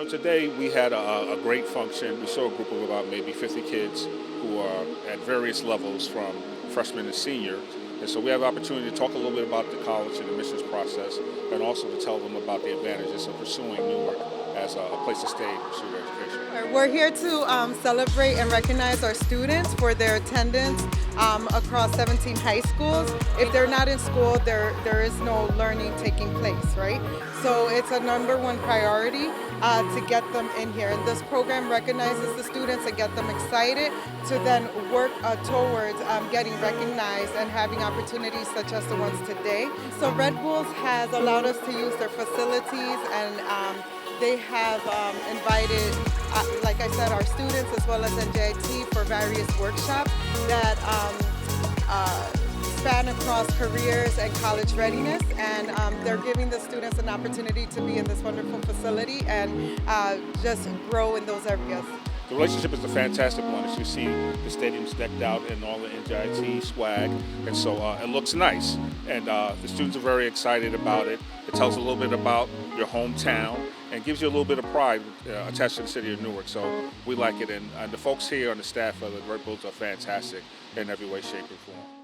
So today we had a great function. We saw a group of about maybe 50 kids who are at various levels from freshman to senior. And so we have the opportunity to talk a little bit about the college and admissions process and also to tell them about the advantages of pursuing Newark as a place to stay and pursue their education. We're here to celebrate and recognize our students for their attendance across 17 high schools. If they're not in school, there is no learning taking place, right? So it's a number one priority to get them in here. And this program recognizes the students and get them excited to then work towards getting recognized and having opportunities such as the ones today. So Red Bulls has allowed us to use their facilities, and they have invited, like I said, our students as well as NJIT for various workshops that span across careers and college readiness, and they're giving the students an opportunity to be in this wonderful facility and just grow in those areas. The relationship is a fantastic one. As you see, the stadium's decked out in all the NJIT swag, and so it looks nice. And the students are very excited about it. It tells a little bit about your hometown and gives you a little bit of pride attached to the city of Newark. So we like it, and the folks here on the staff of the Red Bulls are fantastic in every way, shape, or form.